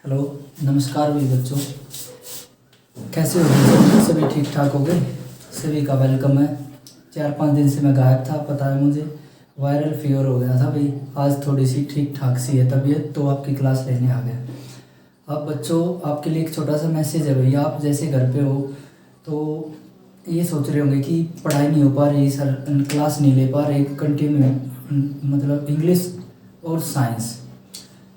Hello, नमस्कार भी बच्चों। कैसे हो बच्चों? सभी ठीक ठाक हो गए? सभी का वेलकम है। 4-5 दिन से मैं गायब था, पता है मुझे। वायरल फीवर हो गया था भाई। आज थोड़ी सी ठीक ठाक सी है तबीयत, तो आपकी क्लास लेने आ गया। अब बच्चों, आपके लिए एक छोटा सा मैसेज है भैया। आप जैसे घर पे हो तो ये सोच रहे होंगे कि पढ़ाई नहीं हो पा रही सर, क्लास नहीं ले पा रहे कंटिन्यू, मतलब इंग्लिश और साइंस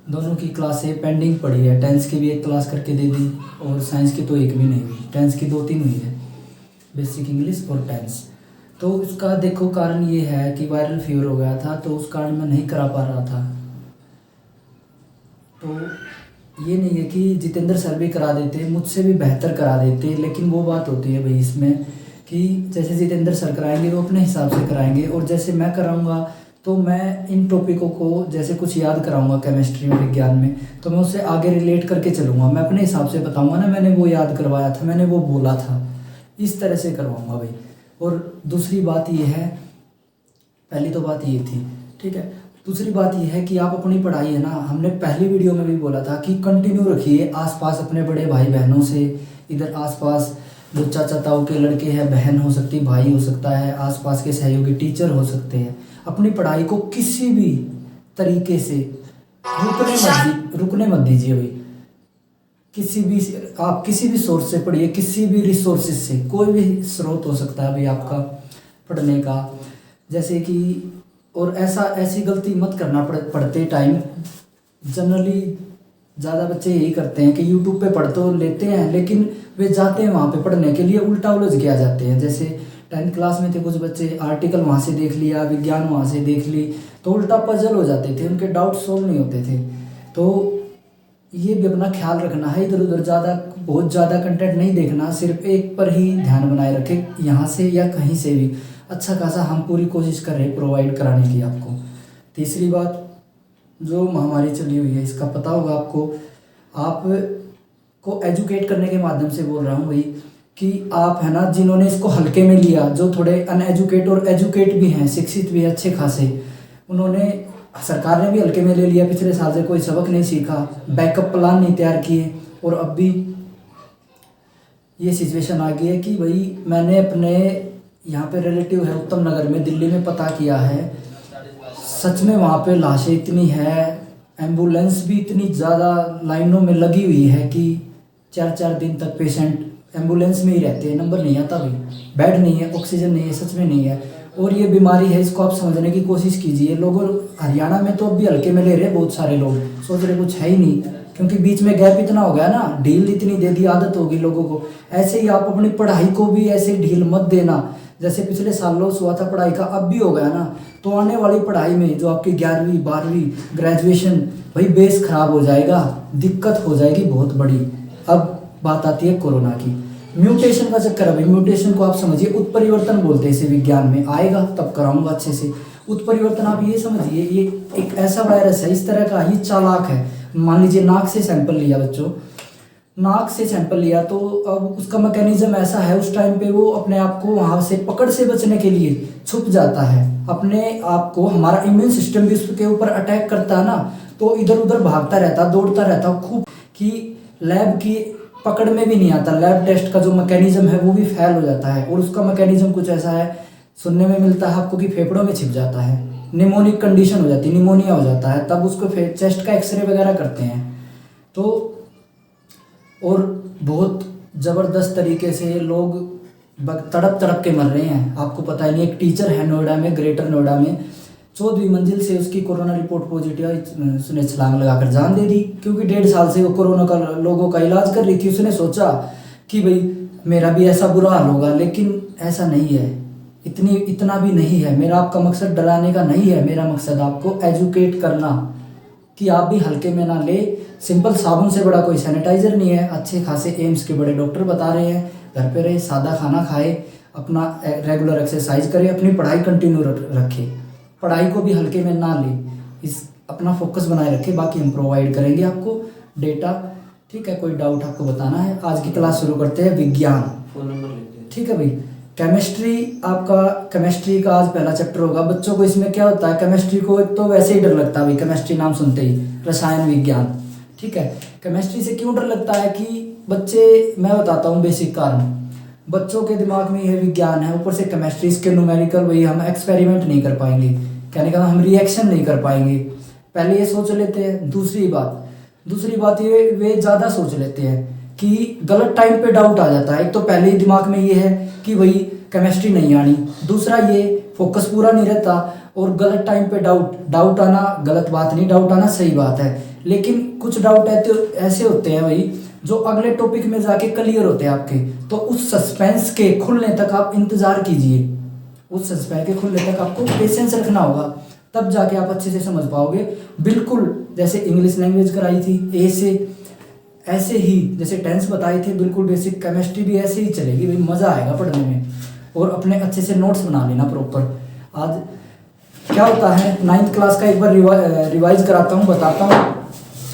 दोनों की क्लासें पेंडिंग पड़ी है। टेंस की भी एक क्लास करके दे दी और साइंस की तो एक भी नहीं हुई। टेंस की 2-3 हुई है, बेसिक इंग्लिश और टेंस। तो उसका देखो कारण ये है कि वायरल फीवर हो गया था, तो उस कारण मैं नहीं करा पा रहा था। तो ये नहीं है कि जितेंद्र सर भी करा देते, मुझसे भी बेहतर करा देते, लेकिन वो बात होती है भाई इसमें कि जैसे जितेंद्र सर कराएंगे वो अपने हिसाब से कराएंगे, और जैसे मैं कराऊंगा तो मैं इन टॉपिकों को जैसे कुछ याद कराऊंगा केमिस्ट्री में, विज्ञान में, तो मैं उससे आगे रिलेट करके चलूँगा। मैं अपने हिसाब से बताऊँगा ना, मैंने वो याद करवाया था, मैंने वो बोला था, इस तरह से करवाऊँगा भाई। और दूसरी बात ये है, पहली तो बात ये थी, ठीक है। दूसरी बात ये है कि आप अपनी पढ़ाई है ना, हमने पहली वीडियो में भी बोला था कि कंटिन्यू रखिए आसपास अपने बड़े भाई बहनों से। इधर आसपास जो चाचा ताऊ के लड़के हैं, बहन हो सकती, भाई हो सकता है, आसपास के सहयोगी टीचर हो सकते हैं। अपनी पढ़ाई को किसी भी तरीके से रुकने मत दीजिए भाई। आप किसी भी सोर्स से पढ़िए, किसी भी रिसोर्सेज से, कोई भी स्रोत हो सकता है भाई आपका पढ़ने का। जैसे कि और ऐसी गलती मत करना पढ़ते टाइम। जनरली ज़्यादा बच्चे यही करते हैं कि यूट्यूब पे पढ़ तो लेते हैं, लेकिन वे जाते हैं वहाँ पे पढ़ने के लिए, उल्टा उलझ के आ जाते हैं। जैसे 10th क्लास में थे कुछ बच्चे, आर्टिकल वहाँ से देख लिया, विज्ञान वहाँ से देख ली, तो उल्टा पजल हो जाते थे, उनके डाउट सोल्व नहीं होते थे। तो ये भी अपना ख्याल रखना है, इधर उधर बहुत ज़्यादा कंटेंट नहीं देखना, सिर्फ एक पर ही ध्यान बनाए रखें, यहाँ से या कहीं से भी अच्छा खासा हम पूरी कोशिश कर रहे हैं प्रोवाइड कराने की आपको। तीसरी बात, जो महामारी चली हुई है इसका पता होगा आप को एजुकेट करने के माध्यम से बोल रहा हूँ भाई, कि आप है ना, जिन्होंने इसको हल्के में लिया, जो थोड़े अनएजुकेट और एजुकेट भी हैं, शिक्षित भी अच्छे खासे, उन्होंने, सरकार ने भी हल्के में ले लिया, पिछले साल से कोई सबक नहीं सीखा, बैकअप प्लान नहीं तैयार किए, और अब भी ये सिचुएशन आ गई है कि भाई मैंने अपने यहाँ पे रिलेटिव है उत्तम नगर में, दिल्ली में पता किया है, सच में वहाँ पे लाशें इतनी है, एम्बुलेंस भी इतनी ज़्यादा लाइनों में लगी हुई है कि 4-4 दिन तक पेशेंट एम्बुलेंस में ही रहते हैं, नंबर नहीं आता भाई, बेड नहीं है, ऑक्सीजन नहीं है, सच में नहीं है। और ये बीमारी है, इसको आप समझने की कोशिश कीजिए। लोगों, हरियाणा में तो अब भी हल्के में ले रहे बहुत सारे लोग, सोच रहे कुछ है ही नहीं, क्योंकि बीच में गैप इतना हो गया ना, ढील इतनी दे दी, आदत होगी लोगों को। ऐसे ही आप अपनी पढ़ाई को भी ऐसे ढील मत देना, जैसे पिछले साल लॉस हुआ था पढ़ाई का, अब भी हो गया ना, तो आने वाली पढ़ाई में जो आपकी 11वीं 12वीं ग्रेजुएशन, भाई बेस खराब हो जाएगा, दिक्कत हो जाएगी बहुत बड़ी। अब बात आती है कोरोना की, म्यूटेशन का चक्कर है भाई। म्यूटेशन को आप समझिए, उत्परिवर्तन बोलते हैं इसे, विज्ञान में आएगा तब कराऊंगा अच्छे से। उत्परिवर्तन आप ये समझिए, ये एक ऐसा वायरस है, इस तरह का, ये चालाक है। मान लीजिए नाक से सैंपल लिया बच्चों, नाक से सैंपल लिया, तो अब उसका मैकेनिज्म ऐसा है, उस टाइम पे वो अपने आप को वहाँ से पकड़ से बचने के लिए छुप जाता है अपने आप को। हमारा इम्यून सिस्टम भी उसके ऊपर अटैक करता है ना, तो इधर उधर भागता रहता, दौड़ता रहता खूब, कि लैब की पकड़ में भी नहीं आता। लैब टेस्ट का जो मैकेनिज्म है वो भी फेल हो जाता है, और उसका मैकेनिज्म कुछ ऐसा है, सुनने में मिलता है आपको, कि फेफड़ों में छिप जाता है, निमोनिक कंडीशन हो जाती है, निमोनिया हो जाता है, तब उसको चेस्ट का एक्सरे वगैरह करते हैं। तो और बहुत ज़बरदस्त तरीके से लोग तड़प तड़प के मर रहे हैं, आपको पता ही नहीं। एक टीचर है नोएडा में, ग्रेटर नोएडा में, 14वीं मंजिल से उसकी कोरोना रिपोर्ट पॉजिटिव आई, उसने छलांग लगाकर जान दे दी, क्योंकि 1.5 साल से वो कोरोना का लोगों का इलाज कर रही थी। उसने सोचा कि भाई मेरा भी ऐसा बुरा हाल होगा, लेकिन ऐसा नहीं है, इतना भी नहीं है। मेरा आपका मकसद डराने का नहीं है, मेरा मकसद आपको एजुकेट करना, कि आप भी हल्के में ना ले। सिंपल साबुन से बड़ा कोई सैनिटाइजर नहीं है। अच्छे खासे एम्स के बड़े डॉक्टर बता रहे हैं, घर पे रहे, सादा खाना खाए, अपना रेगुलर एक्सरसाइज करे, अपनी पढ़ाई कंटिन्यू रखे, पढ़ाई को भी हल्के में ना ले, इस अपना फोकस बनाए रखे। बाकी हम प्रोवाइड करेंगे आपको डेटा, ठीक है। कोई डाउट आपको बताना है? आज की क्लास शुरू करते हैं, विज्ञान, फोन नंबर लेते हैं, ठीक है भाई। केमिस्ट्री, आपका केमिस्ट्री का आज पहला चैप्टर होगा बच्चों को। इसमें क्या होता है, केमिस्ट्री को एक तो वैसे ही डर लगता है भाई, केमिस्ट्री नाम सुनते ही, रसायन विज्ञान, ठीक है। केमिस्ट्री से क्यों डर लगता है कि बच्चे, मैं बताता हूँ बेसिक कारण। बच्चों के दिमाग में यह विज्ञान है, ऊपर से केमिस्ट्री, इसके न्यूमेरिकल, वही हम एक्सपेरिमेंट नहीं कर पाएंगे, कहने का हम रिएक्शन नहीं कर पाएंगे, पहले ये सोच लेते हैं। दूसरी बात ये वे ज़्यादा सोच लेते हैं कि गलत टाइम पे डाउट आ जाता है। एक तो पहले ही दिमाग में ये है कि वही केमिस्ट्री नहीं आनी, दूसरा ये फोकस पूरा नहीं रहता, और गलत टाइम पे डाउट आना गलत बात नहीं, डाउट आना सही बात है। लेकिन कुछ डाउट है तो ऐसे होते हैं भाई जो अगले टॉपिक में जाके क्लियर होते हैं आपके, तो उस सस्पेंस के खुलने तक आप इंतजार कीजिए। उस सस्पेंस के खुलने तक आपको पेशेंस रखना होगा, तब जाके आप अच्छे से समझ पाओगे। बिल्कुल जैसे इंग्लिश लैंग्वेज कराई थी ए से, ऐसे ही जैसे टेंस बताए थे, बिल्कुल बेसिक केमिस्ट्री भी ऐसे ही चलेगी भाई, मज़ा आएगा पढ़ने में। और अपने अच्छे से नोट्स बना लेना प्रॉपर। आज क्या होता है, 9th क्लास का एक बार रिवाइज कराता हूँ, बताता हूँ।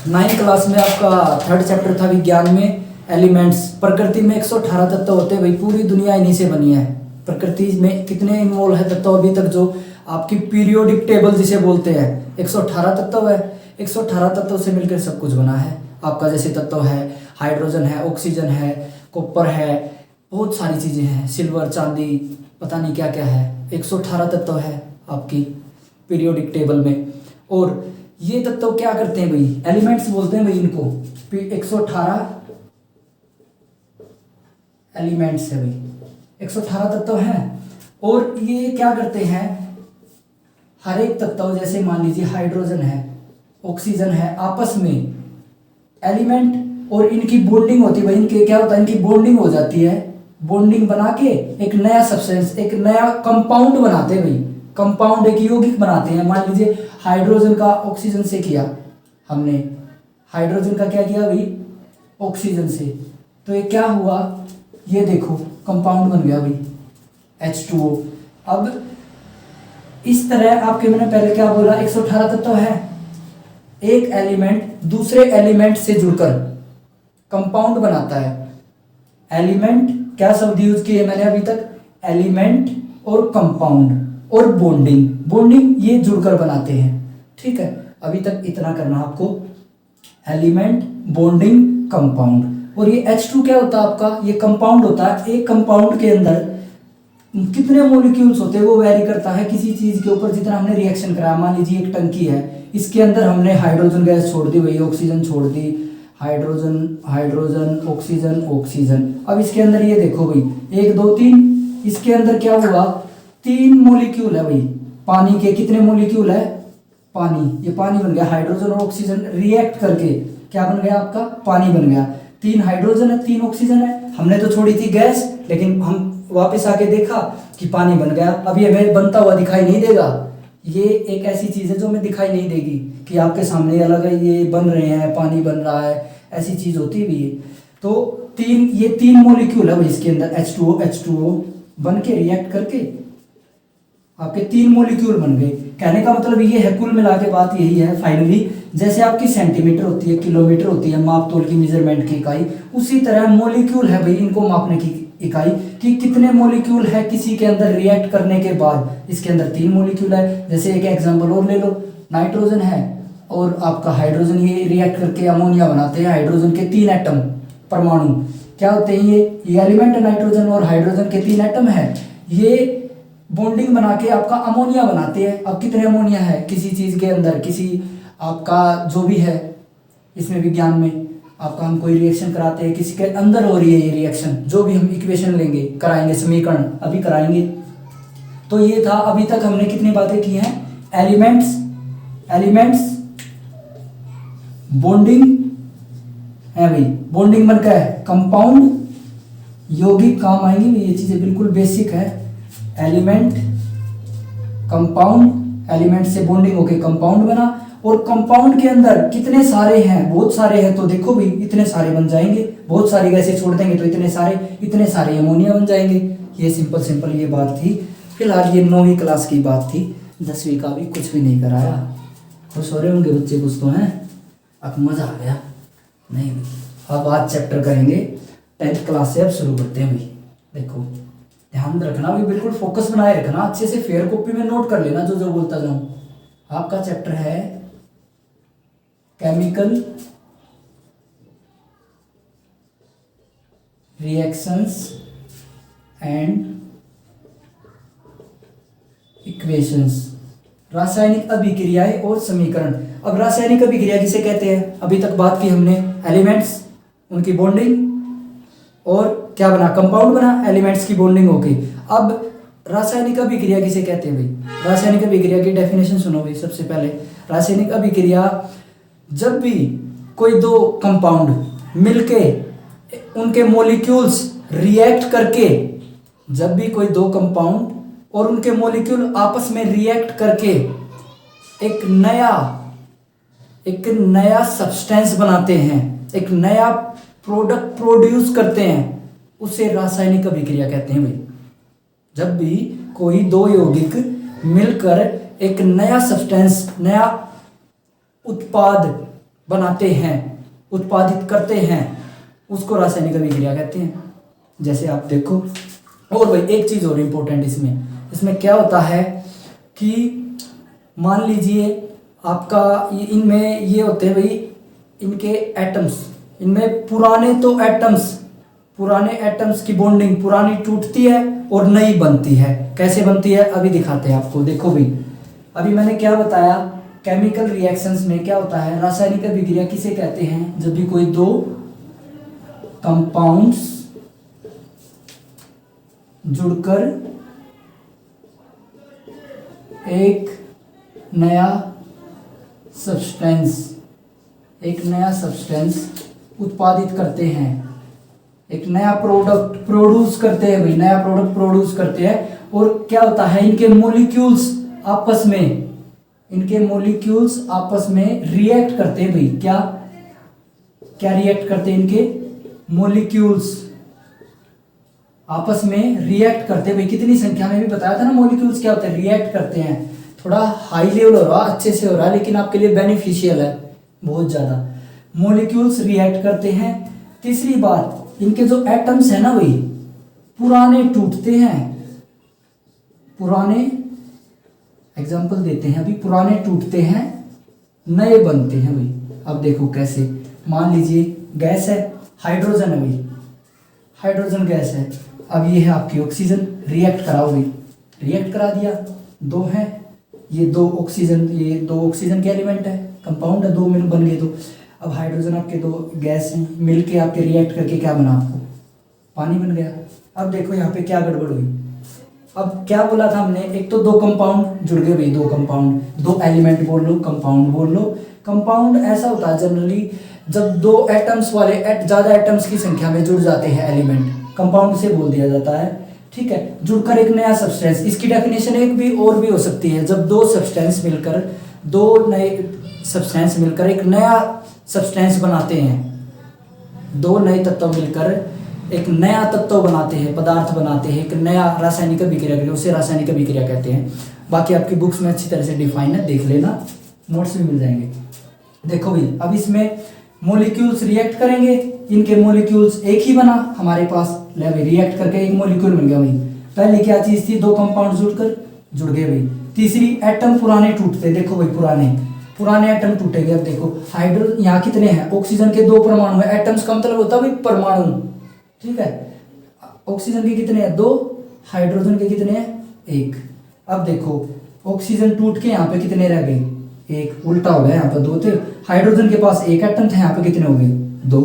9th क्लास में आपका 3rd चैप्टर था विज्ञान में, एलिमेंट्स। प्रकृति में 118 तत्व होते हैं भाई, पूरी दुनिया इन्हीं से बनी है। प्रकृति में कितने इन्वॉल्व है तत्व अभी तक, जो आपकी पीरियोडिक टेबल जिसे बोलते हैं, 118 तत्व है। 118 तत्व से मिलकर सब कुछ बना है आपका। जैसे तत्व है हाइड्रोजन है, ऑक्सीजन है, कॉपर है, बहुत सारी चीज़ें हैं, सिल्वर, चांदी, पता नहीं क्या क्या है। 118 तत्व है आपकी पीरियोडिक टेबल में। और ये तत्व क्या करते हैं भाई, एलिमेंट्स बोलते हैं भाई इनको। 118 एलिमेंट्स है भाई, 118 तत्व हैं। और ये क्या करते हैं, हर एक तत्व, जैसे मान लीजिए हाइड्रोजन है, ऑक्सीजन है, आपस में एलिमेंट और इनकी बॉन्डिंग होती है भाई। इनके क्या होता है, इनकी बॉन्डिंग हो जाती है, बॉन्डिंग बना के एक नया सब्सटेंस, एक नया कंपाउंड बनाते हैं भाई। कंपाउंड एक यौगिक बनाते हैं। मान लीजिए हाइड्रोजन का ऑक्सीजन से किया हमने, हाइड्रोजन का क्या किया भाई, ऑक्सीजन से, तो ये क्या हुआ, ये देखो कंपाउंड बन गया भाई, H2O। अब इस तरह आपके, मैंने पहले क्या बोला, 118 तत्व है। एक एलिमेंट दूसरे एलिमेंट से जुड़कर कंपाउंड बनाता है। एलिमेंट क्या शब्द यूज किए मैंने अभी तक, एलिमेंट और कंपाउंड और बॉन्डिंग ये जुड़कर बनाते हैं। ठीक है, अभी तक इतना करना आपको, एलिमेंट, बॉन्डिंग, कंपाउंड। और ये H2 क्या होता है आपका, ये कंपाउंड होता है। एक कंपाउंड के अंदर कितने मॉलिक्यूल्स होते हैं वो वेरी करता है किसी चीज के ऊपर, जितना हमने रिएक्शन कराया। मान लीजिए एक टंकी है, इसके अंदर हमने हाइड्रोजन गैस छोड़ दी भाई, ऑक्सीजन छोड़ दी, हाइड्रोजन ऑक्सीजन। अब इसके अंदर ये देखो भाई, 1 2 3, इसके अंदर क्या हुआ, 3 मॉलिक्यूल है भाई। पानी के कितने मॉलिक्यूल है, पानी, ये पानी बन गया। हाइड्रोजन और ऑक्सीजन रिएक्ट करके क्या बन गया आपका, पानी बन गया। 3 हाइड्रोजन है, 3 ऑक्सीजन है। हमने तो छोड़ी थी गैस, लेकिन हम वापस आके देखा कि पानी बन गया। अब ये हमें बनता हुआ दिखाई नहीं देगा। ये एक ऐसी चीज है जो हमें दिखाई नहीं देगी कि आपके सामने अलग है, ये बन रहे हैं, पानी बन रहा है, ऐसी चीज होती भी है। तो ये 3 मॉलिक्यूल है भाई इसके अंदर, H2O बन के रिएक्ट करके आपके 3 मॉलिक्यूल बन गए। कहने का मतलब ये है, कुल मिला के बात यही है फाइनली, जैसे आपकी सेंटीमीटर होती है, किलोमीटर होती है माप तोल की, मेजरमेंट की इकाई, उसी तरह मॉलिक्यूल है भाई इनको मापने की इकाई, कि कितने मॉलिक्यूल है किसी के अंदर रिएक्ट करने के बाद। इसके अंदर 3 मॉलिक्यूल है। जैसे एक एग्जांपल और ले लो, नाइट्रोजन है और आपका हाइड्रोजन, ये रिएक्ट करके अमोनिया बनाते हैं। हाइड्रोजन के 3 एटम, परमाणु क्या होते हैं, ये एलिमेंट है नाइट्रोजन और हाइड्रोजन के 3 एटम है। ये बॉन्डिंग बना के आपका अमोनिया बनाते हैं। अब कितने अमोनिया है किसी चीज के अंदर, किसी आपका जो भी है इसमें विज्ञान में, आपका हम कोई रिएक्शन कराते हैं, किसी के अंदर हो रही है ये रिएक्शन, जो भी हम इक्वेशन लेंगे, कराएंगे, समीकरण अभी कराएंगे। तो ये था, अभी तक हमने कितनी बातें की हैं, एलिमेंट्स, बॉन्डिंग है भाई, बॉन्डिंग बनकर है कंपाउंड, यौगिक काम आएंगी भाई, ये चीजें बिल्कुल बेसिक है। एलिमेंट, कंपाउंड, एलिमेंट से बॉन्डिंग होके कंपाउंड बना, और कंपाउंड के अंदर कितने सारे हैं, बहुत सारे हैं। तो देखो भाई इतने सारे बन जाएंगे, बहुत सारी गैसें छोड़ देंगे तो इतने सारे अमोनिया बन जाएंगे। ये सिंपल ये बात थी। फिलहाल ये 9वीं क्लास की बात थी, 10वीं का भी कुछ भी नहीं कराया। खुश हो रहे होंगे बच्चे कुछ तो हैं, अब मजा आ गया। नहीं, अब आज चैप्टर करेंगे 10th क्लास से, अब शुरू करते हैं भाई। देखो ध्यान रखना भी, बिल्कुल फोकस बनाए रखना, अच्छे से फेयर कॉपी में नोट कर लेना जो बोलता जाऊं। आपका चैप्टर है केमिकल रिएक्शंस एंड इक्वेशंस, रासायनिक अभिक्रियाएं और समीकरण। अब रासायनिक अभिक्रिया किसे कहते हैं? अभी तक बात की हमने एलिमेंट्स, उनकी बॉन्डिंग, और क्या बना, कंपाउंड बना, एलिमेंट्स की बॉन्डिंग हो गई। अब रासायनिक अभिक्रिया किसे कहते हैं भाई? रासायनिक अभिक्रिया की डेफिनेशन सुनो भाई। सबसे पहले रासायनिक अभिक्रिया, जब भी कोई दो कंपाउंड मिलके उनके मॉलिक्यूल्स रिएक्ट करके, जब भी कोई दो कंपाउंड और उनके मॉलिक्यूल आपस में रिएक्ट करके एक नया सब्सटेंस बनाते हैं, एक नया प्रोडक्ट प्रोड्यूस करते हैं, उसे रासायनिक अभिक्रिया कहते हैं भाई। जब भी कोई दो यौगिक मिलकर एक नया सब्सटेंस, नया उत्पाद बनाते हैं, उत्पादित करते हैं, उसको रासायनिक अभिक्रिया कहते हैं। जैसे आप देखो, और भाई एक चीज़ और इम्पोर्टेंट इसमें क्या होता है कि मान लीजिए आपका इनमें ये होते हैं भाई, इनके एटम्स, इनमें पुराने एटम्स की बॉन्डिंग, पुरानी टूटती है और नई बनती है। कैसे बनती है अभी दिखाते हैं आपको। देखो भाई, अभी मैंने क्या बताया, केमिकल रिएक्शंस में क्या होता है, रासायनिक अभिक्रिया किसे कहते हैं? जब भी कोई दो कंपाउंड्स जुड़कर एक नया सब्सटेंस उत्पादित करते हैं, एक नया प्रोडक्ट प्रोड्यूस करते हैं भाई, नया प्रोडक्ट प्रोड्यूस करते हैं। और क्या होता है, इनके मॉलिक्यूल्स आपस में रिएक्ट करते हैं भाई। क्या रिएक्ट करते हैं? इनके मॉलिक्यूल्स आपस में रिएक्ट करते हैं भाई। कितनी संख्या में भी बताया था ना, मॉलिक्यूल्स क्या होते हैं, रिएक्ट करते हैं। थोड़ा हाई लेवल हो रहा, अच्छे से हो रहा है, लेकिन आपके लिए बेनिफिशियल है बहुत ज़्यादा। मॉलिक्यूल्स रिएक्ट करते हैं। तीसरी बात, इनके जो एटम्स है ना भाई, पुराने टूटते हैं, पुराने एग्जाम्पल देते हैं अभी, पुराने टूटते हैं, नए बनते हैं भाई। अब देखो कैसे, मान लीजिए गैस है, हाइड्रोजन है भाई, हाइड्रोजन गैस है। अब ये है आपकी ऑक्सीजन, रिएक्ट कराओ भाई, रिएक्ट करा दिया, दो हैं, ये दो ऑक्सीजन के एलिमेंट है, कंपाउंड है, दो मिल बन गए दो। अब हाइड्रोजन आपके दो गैस हैं, मिलके आपके रिएक्ट करके क्या बना, आपको पानी बन गया। अब देखो यहाँ पे क्या गड़बड़ हुई। अब क्या बोला था हमने, एक तो दो कंपाउंड जुड़ गए भाई, दो कंपाउंड, दो एलिमेंट बोल लो, कंपाउंड बोल लो। कंपाउंड ऐसा होता है जनरली जब दो एटम्स वाले ज़्यादा एटम्स की संख्या में जुड़ जाते हैं एलिमेंट, कंपाउंड से बोल दिया जाता है। ठीक है, जुड़कर एक नया सब्सटेंस, इसकी डेफिनेशन एक भी और भी हो सकती है, जब दो नए सब्सटेंस मिलकर एक नया सब्सटेंस बनाते हैं, दो नए तत्व मिलकर एक नया तत्व बनाते हैं, पदार्थ बनाते हैं, एक नया रासायनिक अभिक्रिया करके उसे रासायनिक अभिक्रिया कहते हैं। बाकी आपकी बुक्स में अच्छी तरह से डिफाइन है, देख लेना, नोट्स भी मिल जाएंगे। देखो भाई, अब इसमें मॉलिक्यूल्स रिएक्ट करेंगे, इनके मॉलिक्यूल्स एक ही बना हमारे पास, ले भाई रिएक्ट करके एक मॉलिक्यूल मिल गया भाई। पहले क्या चीज थी, दो कंपाउंड जुड़ गए भाई। तीसरी, एटम पुराने टूटते, देखो भाई पुराने एटम टूटेंगे। अब देखो हाइड्रोजन यहाँ कितने हैं, ऑक्सीजन के दो परमाणु है, एटम्स का मतलब होता है भाई परमाणु। ठीक है, ऑक्सीजन के कितने हैं, दो, हाइड्रोजन के कितने हैं, एक। अब देखो ऑक्सीजन टूट के यहाँ पे कितने रह गए, एक, उल्टा हो गया, यहाँ पर दो थे, हाइड्रोजन के पास एक एटम था, यहाँ पे कितने हो गए, दो।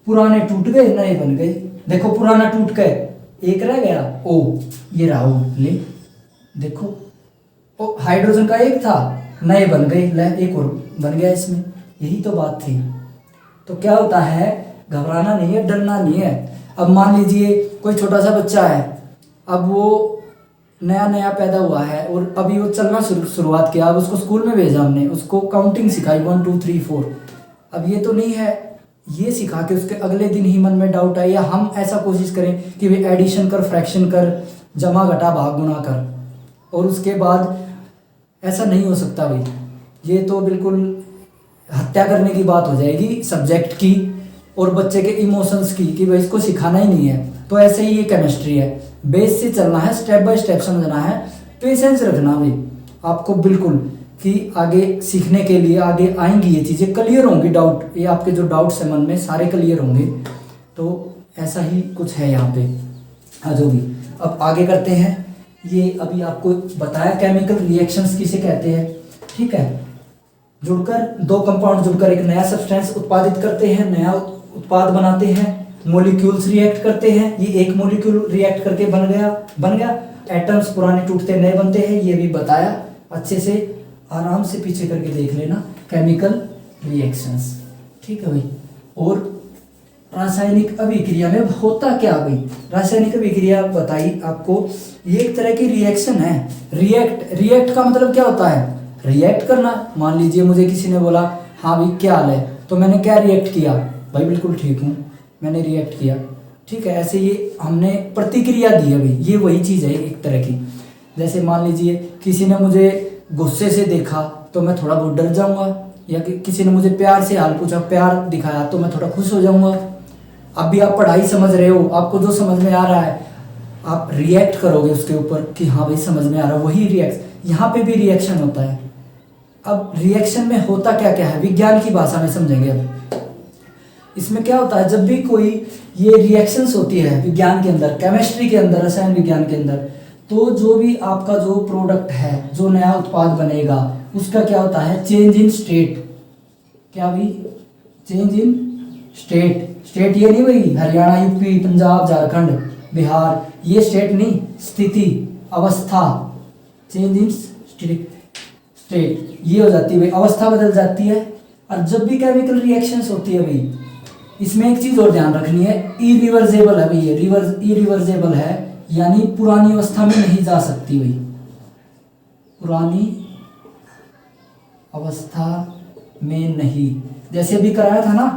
पुराने टूट गए, नए बन गए। देखो पुराना टूट गए, एक रह गया, ओ ये रहा ओ, ले देखो ओ हाइड्रोजन का एक था, नए बन गए, ले एक और बन गया इसमें। यही तो बात थी। तो क्या होता है, घबराना नहीं है, डरना नहीं है। अब मान लीजिए कोई छोटा सा बच्चा है, अब वो नया पैदा हुआ है और अभी वो चलना शुरुआत किया, अब उसको स्कूल में भेजा हमने, उसको काउंटिंग सिखाई 1 2 3 4। अब ये तो नहीं है ये सिखा के उसके अगले दिन ही मन में डाउट आए, या हम ऐसा कोशिश करें कि भाई एडिशन कर, फ्रैक्शन कर, जमा घटा भाग गुणा कर, और उसके बाद ऐसा नहीं हो सकता भाई। ये तो बिल्कुल हत्या करने की बात हो जाएगी सब्जेक्ट की और बच्चे के इमोशंस की, कि भाई इसको सिखाना ही नहीं है। तो ऐसे ही ये केमिस्ट्री है, बेस से चलना है, स्टेप बाय स्टेप समझना है, पेशेंस रखना भाई आपको बिल्कुल, कि आगे सीखने के लिए आगे आएंगी ये चीज़ें, क्लियर होंगी डाउट, ये आपके जो डाउट्स हैं मन में सारे क्लियर होंगे। तो ऐसा ही कुछ है यहाँ पे। हाँ जो भी, अब आगे करते हैं। ये अभी आपको बताया केमिकल रिएक्शंस किसे कहते हैं, ठीक है। जुड़कर दो कंपाउंड जुड़कर एक नया सब्सटेंस उत्पादित करते हैं, नया उत्पाद बनाते हैं। मॉलिक्यूल्स रिएक्ट करते हैं, ये एक मॉलिक्यूल रिएक्ट करके बन गया। एटम्स पुराने टूटते नए बनते हैं, ये भी बताया अच्छे से, आराम से पीछे करके देख लेना। केमिकल रिएक्शंस, ठीक है भाई। और रासायनिक अभिक्रिया में होता क्या भाई, रासायनिक अभिक्रिया बताई आपको, ये एक तरह की रिएक्शन है। रिएक्ट का मतलब क्या होता है, रिएक्ट करना। मान लीजिए मुझे किसी ने बोला हाँ भाई क्या हाल है, तो मैंने क्या रिएक्ट किया, भाई बिल्कुल ठीक हूँ, मैंने रिएक्ट किया, ठीक है। ऐसे ये हमने प्रतिक्रिया दी है भाई, ये वही चीज़ है एक तरह की। जैसे मान लीजिए किसी ने मुझे गुस्से से देखा तो मैं थोड़ा बहुत डर जाऊंगा, या किसी ने मुझे प्यार से हाल पूछा, प्यार दिखाया तो मैं थोड़ा खुश हो जाऊंगा। अब भी आप पढ़ाई समझ रहे हो, आपको जो समझ में आ रहा है आप रिएक्ट करोगे उसके ऊपर कि हाँ भाई समझ में आ रहा है, वही रिएक्शन। यहाँ पे भी रिएक्शन होता है। अब रिएक्शन में होता क्या क्या है, विज्ञान की भाषा में समझेंगे। अब इसमें क्या होता है, जब भी कोई ये रिएक्शंस होती है विज्ञान के अंदर, केमिस्ट्री के अंदर, रसायन विज्ञान के अंदर, तो जो भी आपका जो प्रोडक्ट है, जो नया उत्पाद बनेगा, उसका क्या होता है, चेंज इन स्टेट। क्या भी, चेंज इन स्टेट। स्टेट ये नहीं भाई हरियाणा, यूपी, पंजाब, झारखंड, बिहार, ये स्टेट नहीं, स्थिति, अवस्था। चेंज इन स्टेट ये हो जाती है भाई, अवस्था बदल जाती है। और जब भी केमिकल रिएक्शंस होती है भाई, इसमें एक चीज और ध्यान रखनी है, इरिवर्सेबल है भाई, ये इरिवर्सेबल है, यानी पुरानी अवस्था में नहीं जा सकती भाई, पुरानी अवस्था में नहीं। जैसे अभी कराया था ना,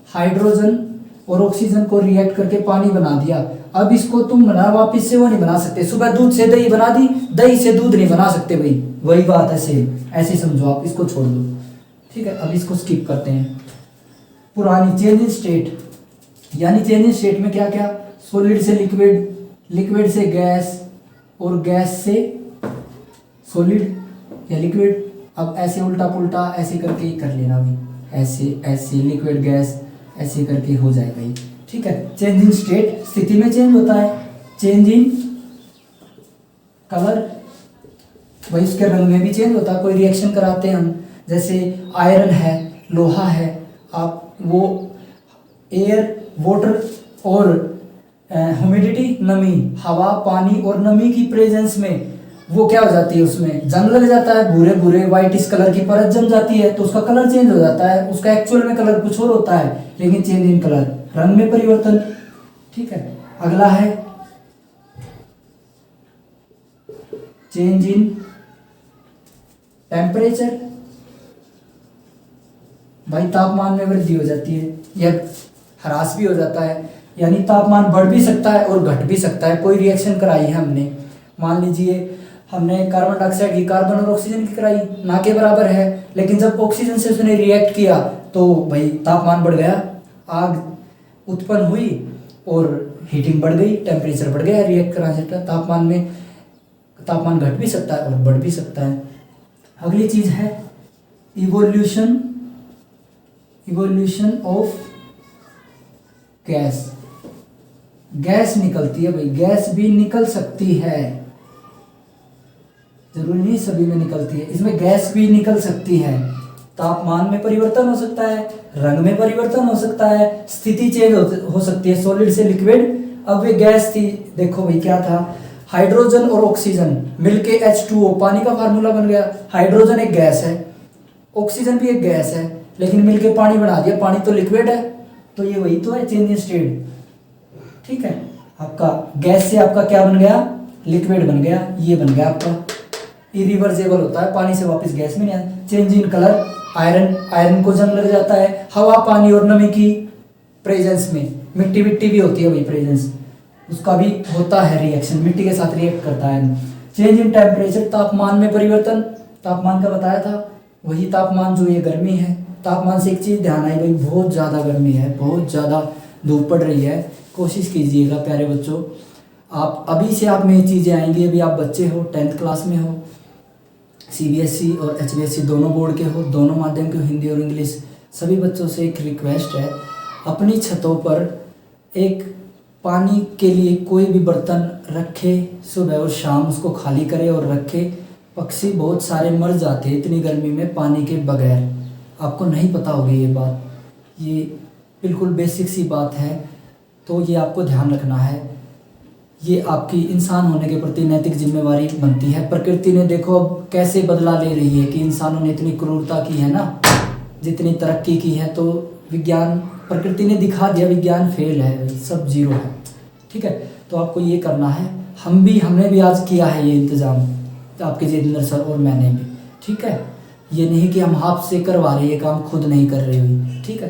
हाइड्रोजन और ऑक्सीजन को रिएक्ट करके पानी बना दिया, अब इसको तुम बना वापिस से वो नहीं बना सकते। सुबह दूध से दही बना दी, दही से दूध नहीं बना सकते भाई, वही बात है सेम, ऐसे समझो आप, इसको छोड़ दो, ठीक है। अब इसको स्किप करते हैं। पुरानी, चेंज इन स्टेट, यानी चेंज इन स्टेट में क्या क्या, सॉलिड से लिक्विड, लिक्विड से गैस, और गैस से सॉलिड या लिक्विड। अब ऐसे उल्टा पुल्टा ऐसे करके ही कर लेना भाई, ऐसे ऐसे लिक्विड गैस ऐसे करके हो जाएगा ये, ठीक है। चेंज इन स्टेट, स्थिति में चेंज होता है। चेंज इन कलर, भाई उसके रंग में भी चेंज होता है। कोई रिएक्शन कराते हैं हम, जैसे आयरन है, लोहा है, आप वो एयर, वाटर और ह्यूमिडिटी, नमी, हवा, पानी और नमी की प्रेजेंस में वो क्या हो जाती है, उसमें जंग लग जाता है, भूरे भूरे व्हाइट इस कलर की परत जम जाती है, तो उसका कलर चेंज हो जाता है। उसका एक्चुअल में कलर कुछ और होता है, लेकिन चेंज इन कलर, रंग में परिवर्तन, ठीक है। अगला है चेंज इन टेम्परेचर, भाई तापमान में वृद्धि हो जाती है या ह्रास भी हो जाता है, यानी तापमान बढ़ भी सकता है और घट भी सकता है। कोई रिएक्शन कराई है हमने, मान लीजिए हमने कार्बन डाइऑक्साइड की, कार्बन और ऑक्सीजन की कराई, ना के बराबर है, लेकिन जब ऑक्सीजन से उसने रिएक्ट किया तो भाई तापमान बढ़ गया, आग उत्पन्न हुई और हीटिंग बढ़ गई, टेम्परेचर बढ़ गया रिएक्ट कराने से। तापमान में तापमान घट भी सकता है और बढ़ भी सकता है। अगली चीज है evolution, evolution of gas. Gas निकलती है भाई, गैस भी निकल सकती है, जरूरी नहीं सभी में निकलती है, इसमें गैस भी निकल सकती है। तापमान में परिवर्तन हो सकता है, रंग में परिवर्तन हो सकता है, स्थिति चेंज हो सकती है, सॉलिड से लिक्विड। अब वे गैस थी, देखो भाई क्या था, हाइड्रोजन और ऑक्सीजन मिलके H2O, पानी का फार्मूला बन गया। हाइड्रोजन एक गैस है, ऑक्सीजन भी एक गैस है, लेकिन मिलके पानी बना दिया, पानी तो लिक्विड है, तो ये वही तो है चेंज इन स्टेट, ठीक है। आपका गैस से आपका क्या बन गया, लिक्विड बन गया, ये बन गया आपका इरिवर्सेबल होता है, पानी से वापस गैस में नहीं आता। चेंज इन कलर, आयरन को जंग लग जाता है, हवा, पानी और नमी की प्रेजेंस में, मिट्टी भी होती है वही प्रेजेंस, उसका भी होता है रिएक्शन, मिट्टी के साथ रिएक्ट करता है। चेंज इन टेम्परेचर, तापमान में परिवर्तन, तापमान का बताया था, वही तापमान जो ये गर्मी है। तापमान से एक चीज़ ध्यान आई भाई, बहुत ज़्यादा गर्मी है, बहुत ज़्यादा धूप पड़ रही है, कोशिश कीजिएगा प्यारे बच्चों, आप अभी से आप में ये चीज़ें आएंगी। अभी आप बच्चे हो, 10th क्लास में हो, CBSE और HBSE दोनों बोर्ड के हो, दोनों माध्यम के हो, हिंदी और इंग्लिश। सभी बच्चों से एक रिक्वेस्ट है, अपनी छतों पर एक पानी के लिए कोई भी बर्तन रखे, सुबह और शाम उसको खाली करे और रखे। पक्षी बहुत सारे मर जाते हैं इतनी गर्मी में पानी के बगैर। आपको नहीं पता होगी ये बात, ये बिल्कुल बेसिक सी बात है, तो ये आपको ध्यान रखना है। ये आपकी इंसान होने के प्रति नैतिक जिम्मेवारी बनती है। प्रकृति ने देखो अब कैसे बदला ले रही है कि इंसानों ने इतनी क्रूरता की है ना, जितनी तरक्की की है, तो विज्ञान, प्रकृति ने दिखा दिया विज्ञान फेल है, सब जीरो है। ठीक है, तो आपको ये करना है। हमने भी आज किया है ये इंतज़ाम, तो आपके जितेंद्र सर और मैंने भी। ठीक है, ये नहीं कि हम हाथ से करवा रहे, ये काम खुद नहीं कर रहे हुई। ठीक है,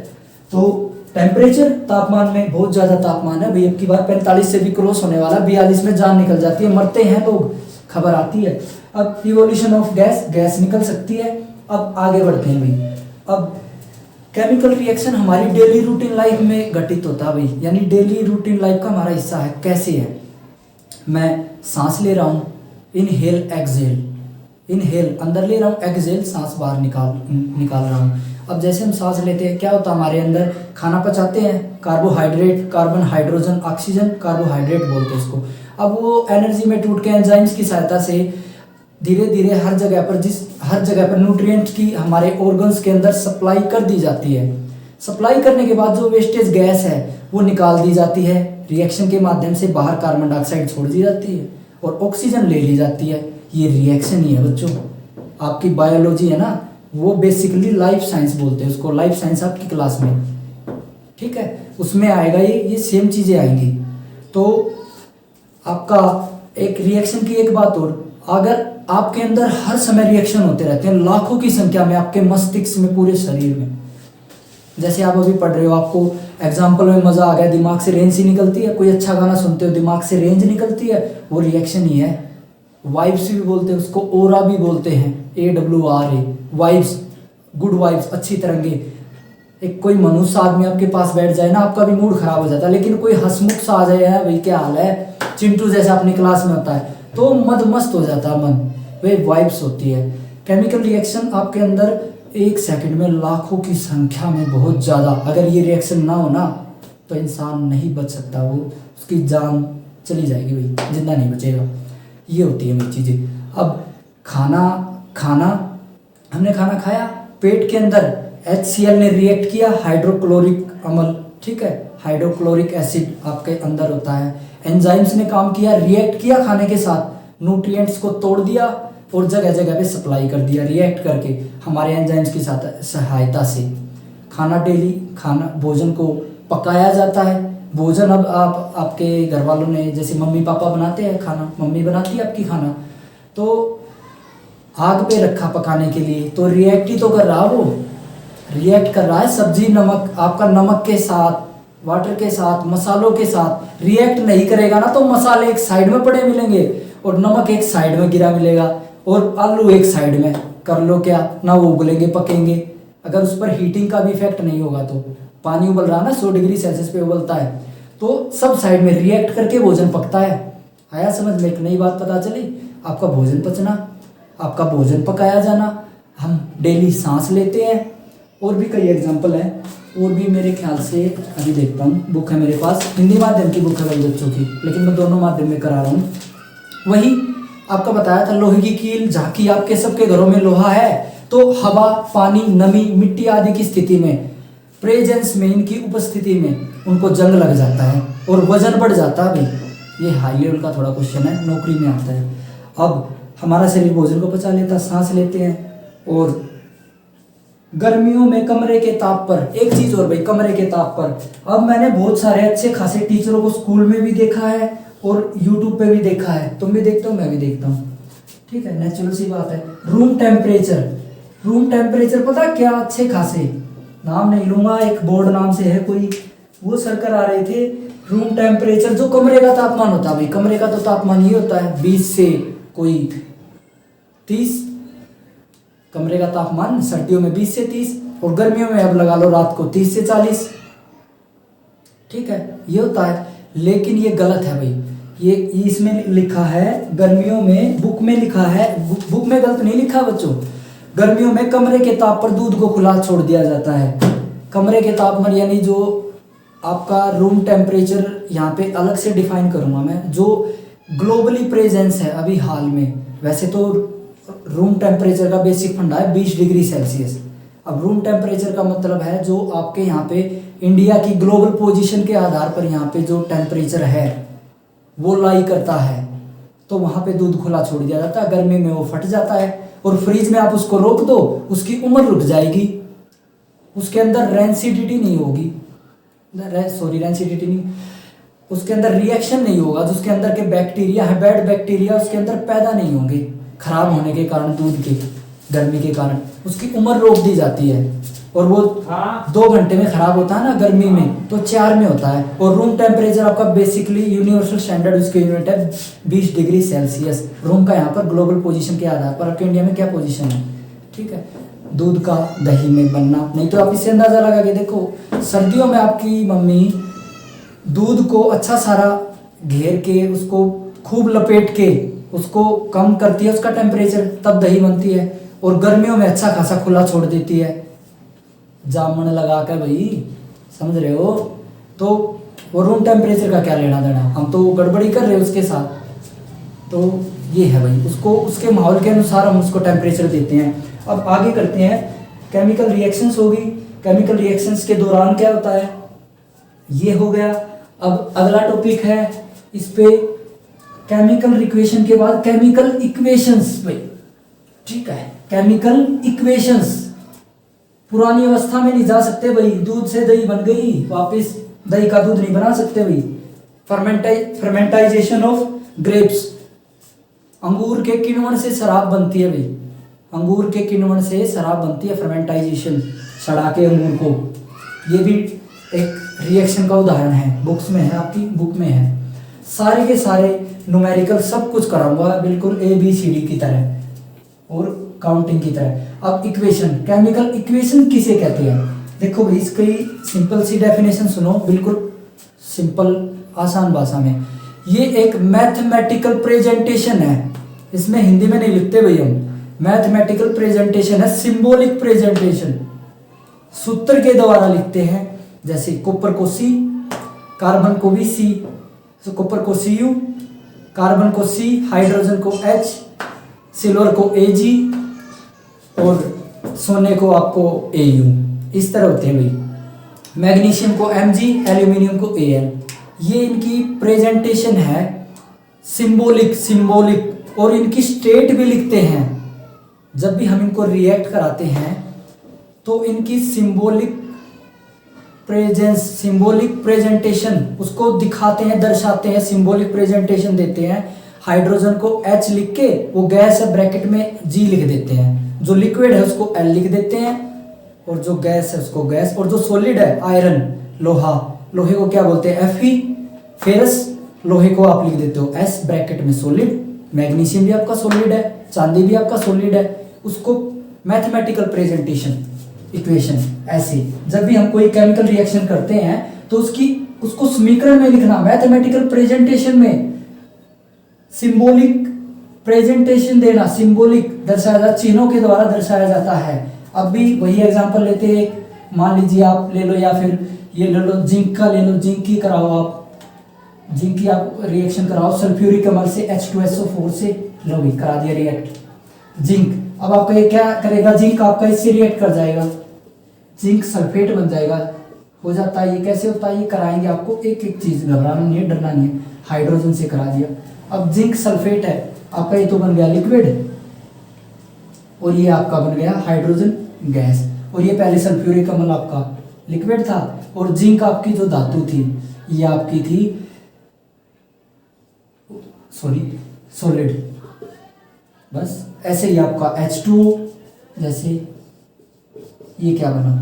तो टेम्परेचर, तापमान में बहुत ज़्यादा तापमान है भाई, अब की बार 45 से भी क्रॉस होने वाला, 42 में जान निकल जाती है, मरते हैं लोग, खबर आती है। अब इवोल्यूशन ऑफ गैस निकल सकती है। अब आगे बढ़ते हैं भाई। अब केमिकल रिएक्शन हमारी डेली रूटीन लाइफ में घटित होता है भाई, यानी डेली रूटीन लाइफ का हमारा हिस्सा है। कैसे है? मैं सांस ले रहा हूँ, इनहेल एक्सहेल, इनहेल अंदर ले रहा हूँ, एक्सहेल सांस बाहर निकाल रहा हूँ। अब जैसे हम सांस लेते हैं क्या होता है हमारे अंदर, खाना पचाते हैं, carbohydrate, carbon, hydrogen, oxygen, carbohydrate बोलते हैं इसको। अब वो एनर्जी में टूट के एंजाइम्स की सहायता से धीरे धीरे हर जगह पर न्यूट्रिएंट की हमारे ऑर्गन्स के अंदर सप्लाई कर दी जाती है। सप्लाई करने के बाद जो वेस्टेज गैस है वो निकाल दी जाती है, रिएक्शन के माध्यम से बाहर कार्बन डाइऑक्साइड छोड़ दी जाती है और ऑक्सीजन ले ली जाती है। ये रिएक्शन ही है बच्चों, आपकी बायोलॉजी है ना, वो बेसिकली लाइफ साइंस बोलते हैं उसको, लाइफ साइंस आपकी क्लास में। ठीक है, उसमें आएगा ये सेम चीज़ें आएंगी। तो आपका एक रिएक्शन की एक बात और, अगर आपके अंदर हर समय रिएक्शन होते रहते हैं लाखों की संख्या में, आपके मस्तिष्क में, पूरे शरीर में, जैसे आप अभी पढ़ रहे हो, आपको एग्जाम्पल में मज़ा आ गया, दिमाग से रेंज सी निकलती है, कोई अच्छा गाना सुनते हो दिमाग से रेंज निकलती है, वो रिएक्शन ही है। वाइब्स भी बोलते हैं उसको, ओरा भी बोलते हैं, AWRA, वाइब्स, गुड वाइब्स, अच्छी तरंगे। एक कोई मनुष्य आदमी आपके पास बैठ जाए ना, आपका भी मूड खराब हो जाता है, लेकिन कोई हंसमुख सा आ जाए, भाई क्या हाल है, चिंटू जैसा अपनी क्लास में होता है, तो मदमस्त हो जाता है मन, वे वाइब्स होती है। केमिकल रिएक्शन आपके अंदर एक सेकंड में लाखों की संख्या में, बहुत ज़्यादा, अगर ये रिएक्शन ना हो ना तो इंसान नहीं बच सकता, वो उसकी जान चली जाएगी भाई, जिंदा नहीं बचेगा। ये होती है मेरी चीज़ें। अब खाना हमने खाना खाया, पेट के अंदर HCl ने रिएक्ट किया, हाइड्रोक्लोरिक अम्ल, ठीक है, हाइड्रोक्लोरिक एसिड आपके अंदर होता है, एंजाइम्स ने काम किया, रिएक्ट किया खाने के साथ, न्यूट्रिएंट्स को तोड़ दिया और जगह जगह पे सप्लाई कर दिया, रिएक्ट करके हमारे एंजाइम्स की सहायता से। खाना भोजन को पकाया जाता है। भोजन अब आपके घर वालों ने, जैसे मम्मी पापा बनाते हैं खाना, मम्मी बनाती है आपकी खाना, तो आग पे रखा पकाने के लिए, तो रिएक्ट ही तो कर रहा, वो रिएक्ट कर रहा है। सब्जी नमक, आपका नमक के साथ, वाटर के साथ, मसालों के साथ रिएक्ट नहीं करेगा ना, तो मसाले एक साइड में पड़े मिलेंगे और नमक एक साइड में गिरा मिलेगा और आलू एक साइड में, कर लो क्या, ना वो उबलेंगे पकेंगे। अगर उस पर हीटिंग का भी इफेक्ट नहीं होगा, तो पानी उबल रहा है ना, 100 डिग्री सेल्सियस पे उबलता है, तो सब साइड में रिएक्ट करके भोजन पकता है। आया समझ में? एक नई बात पता चली, आपका भोजन पचना, आपका भोजन पकाया जाना। हम डेली सांस लेते हैं, और भी कई एग्जाम्पल हैं, और भी मेरे ख्याल से अभी देखता हूँ, बुक है मेरे पास, हिंदी माध्यम की बुक है कई बच्चों की, लेकिन मैं दोनों माध्यम में करा रहा हूँ। वही आपका बताया था, लोहे की कील, झांकी, आपके सबके घरों में लोहा है, तो हवा, पानी, नमी, मिट्टी आदि की स्थिति में, प्रेजेंस में, इनकी उपस्थिति में उनको जंग लग जाता है और वजन बढ़ जाता है भाई। ये हाई लेवल का थोड़ा क्वेश्चन है, नौकरी में आता है। अब हमारा शरीर भोजन को पचा लेता, सांस लेते हैं, और गर्मियों में कमरे के ताप पर, एक चीज और भाई, कमरे के ताप पर, अब मैंने बहुत सारे अच्छे खासे टीचरों को स्कूल में भी देखा है और यूट्यूब पे भी देखा है, तुम भी देखते हो, मैं भी देखता हूँ, ठीक है, नेचुरल सी बात है। रूम टेम्परेचर पता क्या, अच्छे खासे, नाम नहीं लूंगा, एक बोर्ड नाम से है कोई, वो सर करा रहे थे। रूम टेम्परेचर जो कमरे का तापमान होता है भाई, कमरे का तो तापमान ये होता है 20 से कोई 30, कमरे का तापमान सर्दियों में 20 से 30, और गर्मियों में अब लगा लो रात को 30 से 40, ठीक है, ये होता है। लेकिन ये गलत है भाई, ये इसमें लिखा है गर्मियों में, बुक में लिखा है, बुक में गलत नहीं लिखा बच्चों, गर्मियों में कमरे के ताप पर दूध को खुला छोड़ दिया जाता है। कमरे के तापमान यानी जो आपका रूम टेम्परेचर यहाँ पे अलग से डिफाइन करूँगा मैं, जो ग्लोबली प्रेजेंस है अभी हाल में। वैसे तो रूम टेम्परेचर का बेसिक फंडा है 20 डिग्री सेल्सियस। अब रूम टेम्परेचर का मतलब है जो आपके यहाँ पे इंडिया की ग्लोबल पोजीशन के आधार पर यहाँ पे जो टेम्परेचर है वो लाई करता है, तो वहाँ पे दूध खुला छोड़ दिया जाता है, गर्मी में वो फट जाता है। और फ्रिज में आप उसको रोक दो, उसकी उम्र रुक जाएगी, उसके अंदर रेंसिडिटी नहीं होगी, सॉरी रेंसिडिटी नहीं, उसके अंदर रिएक्शन नहीं होगा, जो उसके अंदर के बैक्टीरिया है, बैड बैक्टीरिया उसके अंदर पैदा नहीं होंगे खराब होने के कारण, दूध के गर्मी के कारण उसकी उम्र रोक दी जाती है। और वो 2 घंटे में खराब होता है ना गर्मी में, तो 4 में होता है। और रूम टेम्परेचर आपका बेसिकली यूनिवर्सल स्टैंडर्ड उसकी यूनिट है 20 डिग्री सेल्सियस। रूम का यहाँ पर ग्लोबल पोजीशन के आधार पर आपके इंडिया में क्या पोजीशन है, ठीक है, दूध का दही में बनना। नहीं तो आप इससे अंदाज़ा लगा के देखो, सर्दियों में आपकी मम्मी दूध को अच्छा सारा घेर के, उसको खूब लपेट के उसको कम करती है उसका टेम्परेचर, तब दही बनती है। और गर्मियों में अच्छा खासा खुला छोड़ देती है जामुन लगा कर, भाई समझ रहे हो। तो वो रूम टेम्परेचर का क्या लेना देना, हम तो गड़बड़ी कर रहे हैं उसके साथ। तो ये है भाई, उसको उसके माहौल के अनुसार हम उसको टेम्परेचर देते हैं। अब आगे करते हैं, केमिकल रिएक्शंस होगी। केमिकल रिएक्शंस के दौरान क्या होता है, ये हो गया। अब अगला टॉपिक है इस पे, केमिकल इक्वेशन के बाद केमिकल इक्वेशंस भाई, ठीक है। केमिकल इक्वेशंस पुरानी अवस्था में नहीं जा सकते भाई, दूध से दही बन गई, वापस दही का दूध नहीं बना सकते भाई। फर्मेंटाइजेशन ऑफ ग्रेप्स, अंगूर के किण्वन से शराब बनती है भाई, अंगूर के किण्वन से शराब बनती है, फर्मेंटाइजेशन, सड़ा के अंगूर को। ये भी एक रिएक्शन का उदाहरण है, बुक्स में है, आपकी बुक में है। सारे के सारे न्यूमेरिकल सब कुछ कराऊंगा बिल्कुल ABCD की तरह और काउंटिंग की तरह। अब इक्वेशन, केमिकल इक्वेशन किसे कहते हैं, देखो भाई इसकी सिंपल सी डेफिनेशन सुनो, बिल्कुल सिंपल आसान भाषा में। ये एक मैथमेटिकल प्रेजेंटेशन है, इसमें हिंदी में नहीं लिखते भाई हम, मैथमेटिकल प्रेजेंटेशन है, सिंबॉलिक प्रेजेंटेशन, सूत्र के द्वारा लिखते हैं। जैसे कॉपर को C, कार्बन को भी C, तो कॉपर को Cu, कार्बन को C, हाइड्रोजन को H, सिल्वर को Ag और सोने को आपको Au, इस तरह होते हैं भाई। मैग्नीशियम को Mg, एल्यूमिनियम को Al। ये इनकी प्रेजेंटेशन है सिंबॉलिक, और इनकी स्टेट भी लिखते हैं। जब भी हम इनको रिएक्ट कराते हैं तो इनकी सिंबॉलिक प्रेजेंटेशन उसको दिखाते हैं, दर्शाते हैं, सिंबॉलिक प्रेजेंटेशन देते हैं। हाइड्रोजन को H लिख के, वो गैस है ब्रैकेट में G लिख देते हैं, जो लिक्विड है उसको L लिख देते हैं, और जो गैस है उसको गैस, और जो सॉलिड है आयरन, लोहा, लोहे को क्या बोलते हैं Fe, फेरस, लोहे को आप लिख देते हो S ब्रैकेट में सॉलिड। मैग्नीशियम भी आपका सॉलिड है, चांदी भी आपका सॉलिड है, उसको मैथमेटिकल प्रेजेंटेशन इक्वेशन। ऐसे जब भी हम कोई केमिकल रिएक्शन करते हैं तो उसको समीकरण में लिखना, मैथमेटिकल प्रेजेंटेशन में सिंबॉलिक प्रेजेंटेशन देना, सिंबॉलिक दर्शाया जाता, चिन्हों के द्वारा दर्शाया जाता है। अब भी वही एग्जांपल लेते हैं, मान लीजिए आप ले लो, या फिर ये ले लो, जिंक का ले लो, जिंक की कराओ आप, जिंक की आप रिएक्शन कराओ सल्फ्यूरिक अम्ल से H2SO4 से, लो भी करा दिया रिएक्ट जिंक। अब आपका ये क्या करेगा, जिंक आपका इससे रिएक्ट कर जाएगा, जिंक सल्फेट बन जाएगा, हो जाता है। ये कैसे होता है, ये कराएंगे आपको, एक एक चीज, घबराना नहीं है, डरना नहीं है। हाइड्रोजन से करा दिया, अब जिंक सल्फेट है आपका, ये तो बन गया लिक्विड, और ये आपका बन गया हाइड्रोजन गैस। और ये पहले सल्फ्यूरिक अम्ल आपका लिक्विड था, और जिंक आपकी जो धातु थी ये आपकी थी सॉलिड। बस ऐसे ही आपका H2O, जैसे ये क्या बना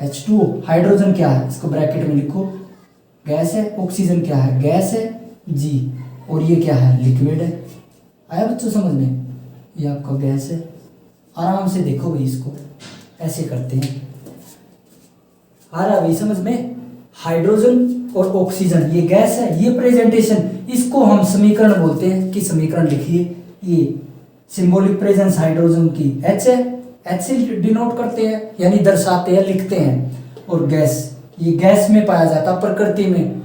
H2O, हाइड्रोजन क्या है, इसको ब्रैकेट में लिखो, गैस है। ऑक्सीजन क्या है, गैस है G, और ये क्या है, लिक्विड है। आया बच्चों समझ में, ये आपका गैस है। आराम से देखो भाई, इसको ऐसे करते हैं, आ रहा भाई समझ में। हाइड्रोजन और ऑक्सीजन ये गैस है, ये प्रेजेंटेशन, इसको हम समीकरण बोलते हैं कि समीकरण लिखिए। ये सिंबॉलिक प्रेजेंस हाइड्रोजन की H है, H से डिनोट करते हैं, यानी दर्शाते हैं, लिखते हैं। और गैस ये गैस में पाया जाता है प्रकृति में,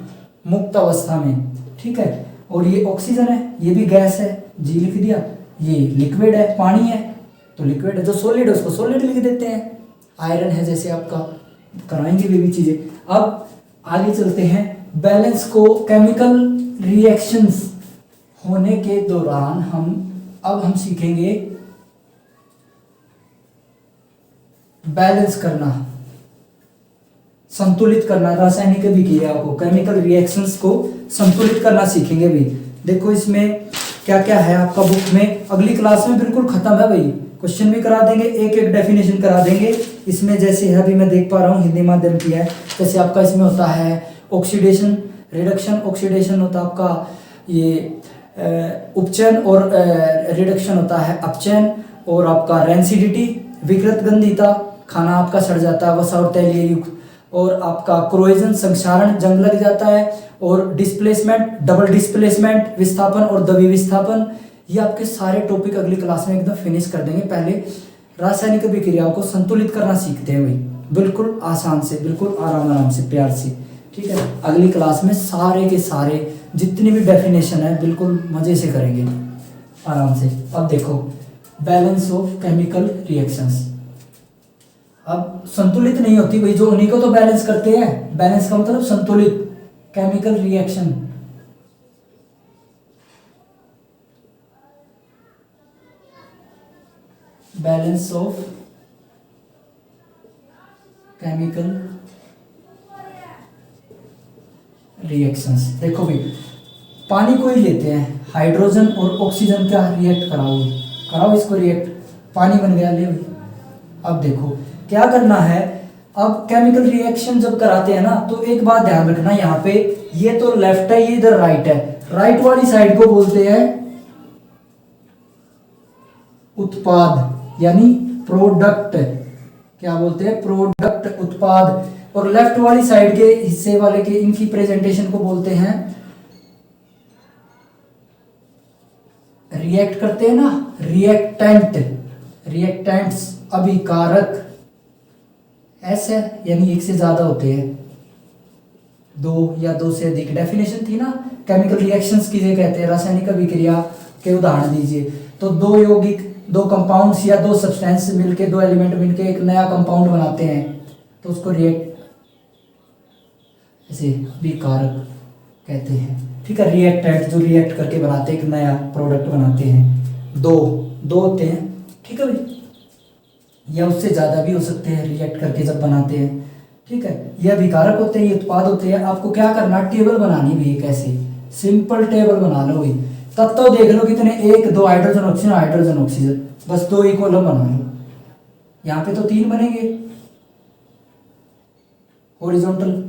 मुक्त अवस्था में, ठीक है। और ये ऑक्सीजन है, ये भी गैस है, जी लिख दिया। ये लिक्विड है, पानी है तो लिक्विड है, जो सॉलिड है उसको सॉलिड लिख देते हैं। आयरन है जैसे आपका, कराएंगे भी चीजें। अब आगे चलते हैं, बैलेंस को केमिकल रिएक्शंस होने के दौरान हम सीखेंगे बैलेंस करना, संतुलित करना रासायनिक अभिक्रिया को, केमिकल रिएक्शंस को संतुलित करना सीखेंगे भी। देखो इसमें क्या क्या है आपका बुक में, अगली क्लास में बिल्कुल खत्म है भाई, क्वेश्चन भी करा देंगे, एक एक डेफिनेशन करा देंगे। इसमें जैसे है, अभी मैं देख पा रहा हूँ हिंदी माध्यम की है, जैसे आपका इसमें होता है ऑक्सीडेशन रिडक्शन, ऑक्सीडेशन होता है आपका ये उपचयन, और रिडक्शन होता है अपचयन, और आपका रेंसिडिटी विकृत गंधिता, खाना आपका सड़ जाता है वसा और तैलीय युक्त, और आपका क्रोएजन संक्षारण, जंग लग जाता है, और डिस्प्लेसमेंट डबल डिस्प्लेसमेंट, विस्थापन और द्रव्य विस्थापन। ये आपके सारे टॉपिक अगली क्लास में एकदम फिनिश कर देंगे। पहले रासायनिक अभिक्रियाओं को संतुलित करना सीखते हैं भाई, बिल्कुल आसान से, बिल्कुल आराम से, प्यार से, ठीक है। अगली क्लास में सारे के सारे जितनी भी डेफिनेशन है बिल्कुल मजे से करेंगे, आराम से। अब देखो बैलेंस ऑफ केमिकल रिएक्शंस, अब संतुलित नहीं होती भाई, जो उन्हीं को तो बैलेंस करते हैं, बैलेंस का मतलब संतुलित, chemical reaction. Balance of chemical reactions. देखो भाई, पानी को ही लेते हैं, हाइड्रोजन और ऑक्सीजन क्या रिएक्ट कराओ इसको रिएक्ट, पानी बन गया, ले भाई। अब देखो क्या करना है, अब केमिकल रिएक्शन जब कराते हैं ना, तो एक बात ध्यान रखना, यहाँ पे ये तो लेफ्ट है, ये इधर राइट है, राइट वाली साइड को बोलते हैं उत्पाद, यानी प्रोडक्ट, क्या बोलते हैं, प्रोडक्ट, उत्पाद। और लेफ्ट वाली साइड के हिस्से वाले के, इनकी प्रेजेंटेशन को बोलते हैं, रिएक्ट करते हैं ना, रिएक्टेंट, रिएक्टेंट्स, अभिकारक, ऐसे यानी एक से ज्यादा होते हैं, दो या दो से अधिक। डेफिनेशन थी ना, केमिकल रिएक्शंस किसे कहते हैं, रासायनिक अभिक्रिया के उदाहरण दीजिए। तो दो यौगिक, दो कंपाउंड्स या दो सब्सटेंस मिलके, दो एलिमेंट मिलके एक नया कंपाउंड बनाते हैं, तो उसको रिएक्ट, ऐसे अभिकारक कहते हैं, ठीक है। रिएक्टेंट जो रिएक्ट करके बनाते हैं, एक नया प्रोडक्ट बनाते हैं, दो होते हैं, ठीक है भाई, या उससे ज़्यादा भी हो सकते हैं रिएक्ट करके जब बनाते हैं, ठीक है। ये अभिकारक होते हैं, ये उत्पाद होते हैं। आपको क्या करना, टेबल बनानी भी एक ऐसे सिंपल टेबल बना लो भाई, तत्व तो देख लो कितने, एक, दो, हाइड्रोजन ऑक्सीजन, हाइड्रोजन ऑक्सीजन, बस दो ही कॉलम बना लो। यहाँ पे तो तीन बनेंगे हॉरिजॉन्टल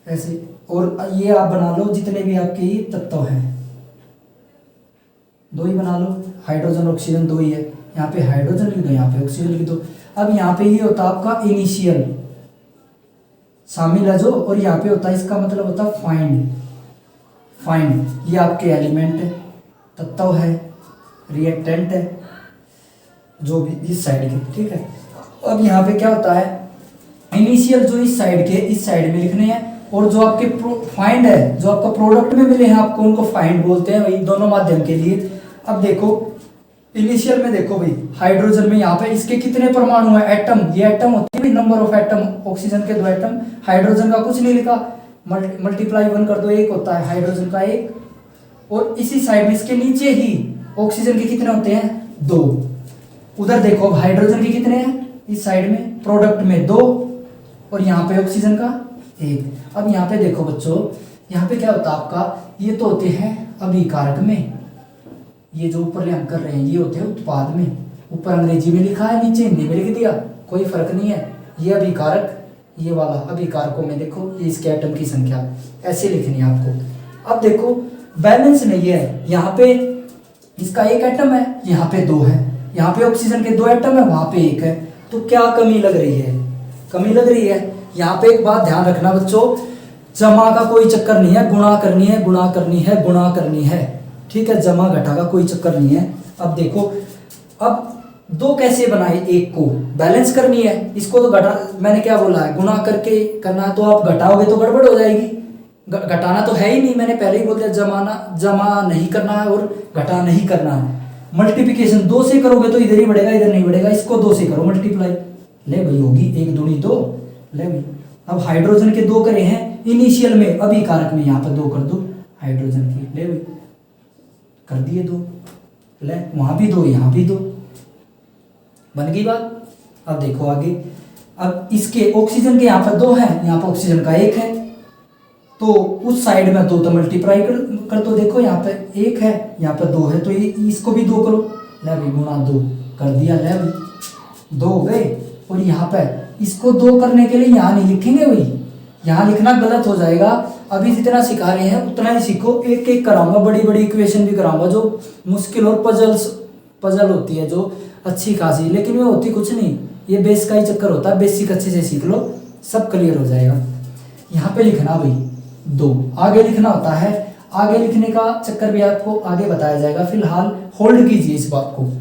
ऐसे, और ये आप बना लो जितने भी आपके ये तत्व हैं, दो ही बना लो, हाइड्रोजन ऑक्सीजन दो ही है, यहाँ पे हाइड्रोजन लिख दो, यहाँ पे ऑक्सीजन लिख दो। अब यहाँ पे ये होता है आपका इनिशियल शामिल है जो, और यहाँ पे होता है, इसका मतलब होता है फाइंड, ये आपके एलिमेंट है, तत्व है, रिएक्टेंट है, जो भी इस साइड के, ठीक है। अब यहाँ पे क्या होता है, इनिशियल जो इस साइड के, इस साइड में लिखने हैं, और जो आपके फाइंड है, जो आपका प्रोडक्ट में मिले हैं आपको, उनको फाइंड बोलते हैं भाई, दोनों माध्यम के लिए। अब देखो इनिशियल में देखो भाई, हाइड्रोजन में यहाँ पे इसके कितने परमाणु है, एटम, ये एटम होती है भाई, नंबर ऑफ एटम, ऑक्सीजन के 2 एटम, हाइड्रोजन का कुछ नहीं लिखा, मल्टीप्लाई 1 कर दो, एक होता है हाइड्रोजन का 1। और इसी साइड में इसके नीचे ही ऑक्सीजन के कितने होते हैं, 2। उधर देखो अब हाइड्रोजन के कितने हैं, इस साइड में प्रोडक्ट में 2, और यहाँ पे ऑक्सीजन का 1। अब यहाँ पे देखो बच्चों, यहाँ पे क्या होता है आपका, ये तो होते हैं अभिकारक में, ये जो ऊपर हम कर रहे हैं ये होते हैं उत्पाद में, ऊपर अंग्रेजी में लिखा है, नीचे हिंदी में लिख दिया, कोई फर्क नहीं है। ये अभिकारक, ये वाला अभिकारकों में देखो, ये इसके एटम की संख्या ऐसे लिखनी है आपको। अब देखो बैलेंस नहीं है, यहाँ पे इसका 1 एटम है, यहाँ पे 2 है, यहाँ पे ऑक्सीजन के 2 एटम है, वहां पे 1 है, तो क्या कमी लग रही है, कमी लग रही है। यहाँ पे एक बात ध्यान रखना बच्चों, जमा का कोई चक्कर नहीं है, गुणा करनी है, गुणा करनी है, गुणा करनी है, ठीक है, जमा घटा का कोई चक्कर नहीं है। अब देखो, अब दो कैसे बनाए, एक को बैलेंस करनी है, इसको तो घटा, मैंने क्या बोला है, गुणा करके करना है, तो आप घटाओगे तो गड़बड़ हो जाएगी, घटाना तो है ही नहीं, मैंने पहले ही बोल दिया, जमा नहीं करना है और घटा नहीं करना है। मल्टीप्लिकेशन 2 से करोगे तो इधर ही बढ़ेगा, इधर नहीं बढ़ेगा, इसको 2 से करो मल्टीप्लाई, ले भाई होगी 1 दूनी 2, ले भाई। अब हाइड्रोजन के 2 करे हैं इनिशियल में, अभी कारक में यहाँ पर 2 कर दो हाइड्रोजन की, ले भाई कर दिए 2, ले वहां भी 2 यहाँ भी 2, बन गई बात। अब देखो आगे, अब इसके ऑक्सीजन के यहाँ पर 2 है, यहाँ पर ऑक्सीजन का 1 है, तो उस साइड में 2 तो मल्टीप्लाई कर दो, देखो यहाँ पे 1 है, यहाँ पे 2 है, तो ये इसको भी 2 करो, ले भाई गुणा 2 कर दिया, ले भाई 2 हो गए। और यहाँ पे इसको 2 करने के लिए यहाँ नहीं लिखेंगे भाई, यहाँ लिखना गलत हो जाएगा। अभी जितना सिखा रहे हैं उतना ही सीखो, एक एक कराऊंगा, बड़ी बड़ी इक्वेशन भी कराऊंगा जो मुश्किल और पजल होती है जो अच्छी खासी, लेकिन वो होती कुछ नहीं, ये बेस का ही चक्कर होता है, बेसिक अच्छे से सीख लो सब क्लियर हो जाएगा। यहाँ पे लिखना भाई 2, आगे लिखना होता है, आगे लिखने का चक्कर भी आपको आगे बताया जाएगा, फिलहाल होल्ड कीजिए इस बात को।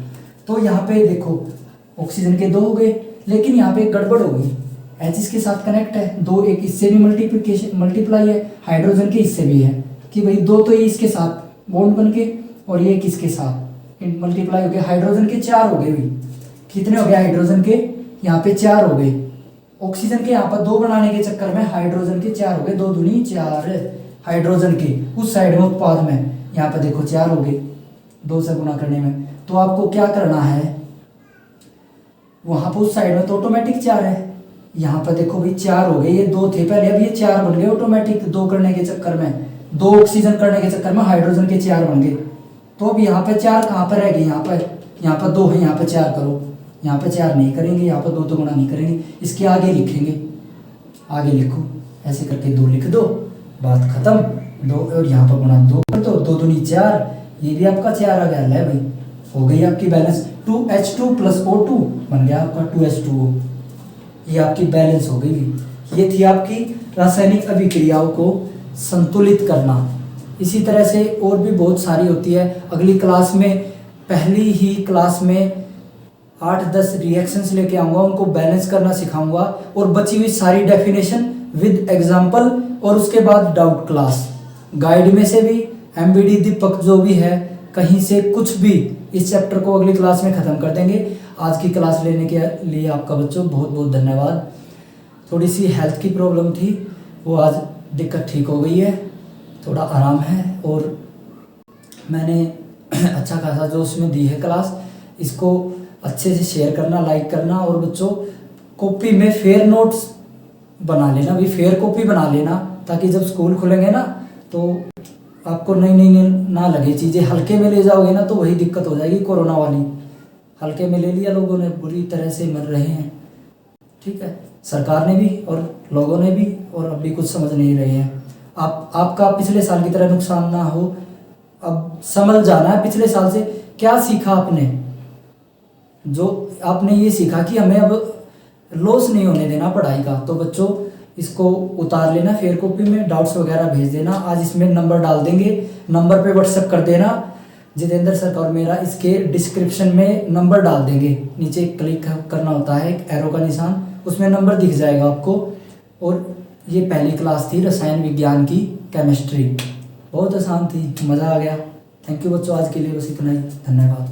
तो यहाँ पे देखो ऑक्सीजन के 2 हो गए, लेकिन यहाँ पे एक गड़बड़ हो गई, H इसके साथ कनेक्ट है, 2 एक इससे भी मल्टीप्लाई है, हाइड्रोजन के इससे भी है कि भाई 2 तो ये इसके साथ बॉन्ड बन के, और ये किसके साथ मल्टीप्लाई हो गया, हाइड्रोजन के 4 हो गए भाई, कितने हो गए हाइड्रोजन के, यहाँ पे 4 हो गए, ऑक्सीजन के यहाँ पर 2 बनाने के चक्कर में हाइड्रोजन के 4 हो गए, 2 दूनी 4 हाइड्रोजन के उस साइड में उत्पाद में, यहाँ पे देखो 4 हो गए 2 से गुणा करने में। तो आपको क्या करना है, वहां पर उस साइड में तो ऑटोमेटिक 4 है, यहाँ पर देखो भाई 4 हो गए, ये 2 थे पहले, अब ये 4 बन गए ऑटोमेटिक, 2 करने के चक्कर में, 2 ऑक्सीजन करने के चक्कर में हाइड्रोजन के 4 बन गए। तो अब यहाँ पे 4 कहाँ पर रहेगी, यहाँ पर 2 है, यहाँ पे 4 करो, यहाँ पे 4 नहीं करेंगे, यहाँ पर 2 तो गुणा नहीं करेंगे, इसके आगे लिखेंगे, आगे लिखो ऐसे करके 2 लिख दो, बात खत्म। 2 और यहाँ पर गुणा 2 कर दो, 2 दूनी 4, ये भी आपका 4 आ गया, ले भाई हो गई आपकी बैलेंस, 2H2 + O2 बन गया आपका 2H2O, ये आपकी बैलेंस हो गई। ये थी आपकी रासायनिक अभिक्रियाओं को संतुलित करना। इसी तरह से और भी बहुत सारी होती है, अगली क्लास में, पहली ही क्लास में 8-10 रिएक्शंस लेके आऊँगा, उनको बैलेंस करना सिखाऊंगा, और बची हुई सारी डेफिनेशन विद एग्जांपल, और उसके बाद डाउट क्लास, गाइड में से भी, एमबीडी दीपक जो भी है कहीं से कुछ भी, इस चैप्टर को अगली क्लास में ख़त्म कर देंगे। आज की क्लास लेने के लिए आपका बच्चों बहुत बहुत धन्यवाद। थोड़ी सी हेल्थ की प्रॉब्लम थी, वो आज दिक्कत ठीक हो गई है, थोड़ा आराम है, और मैंने अच्छा खासा जो उसमें दी है क्लास, इसको अच्छे से शेयर करना, लाइक करना, और बच्चों कॉपी में फेयर नोट्स बना लेना, भी फेयर कॉपी बना लेना, ताकि जब स्कूल खुलेंगे ना तो आपको नई ना लगे चीज़ें, हल्के में ले जाओगे ना तो वही दिक्कत हो जाएगी कोरोना वाली, हल्के में ले लिया लोगों ने, बुरी तरह से मर रहे हैं, ठीक है, सरकार ने भी और लोगों ने भी, और अब भी कुछ समझ नहीं रहे हैं। आपका पिछले साल की तरह नुकसान ना हो, अब समझ जाना है पिछले साल से क्या सीखा आपने, जो आपने ये सीखा कि हमें अब लॉस नहीं होने देना पढ़ाई का। तो बच्चों इसको उतार लेना, फेयर कॉपी में डाउट्स वगैरह भेज देना, आज इसमें नंबर डाल देंगे, नंबर पे व्हाट्सएप कर देना, जितेंद्र सर का और मेरा, इसके डिस्क्रिप्शन में नंबर डाल देंगे, नीचे क्लिक करना होता है एक एरो का निशान, उसमें नंबर दिख जाएगा आपको। और ये पहली क्लास थी रसायन विज्ञान की, केमिस्ट्री, बहुत आसान थी, मज़ा आ गया। थैंक यू बच्चों, आज के लिए बस इतना ही, धन्यवाद।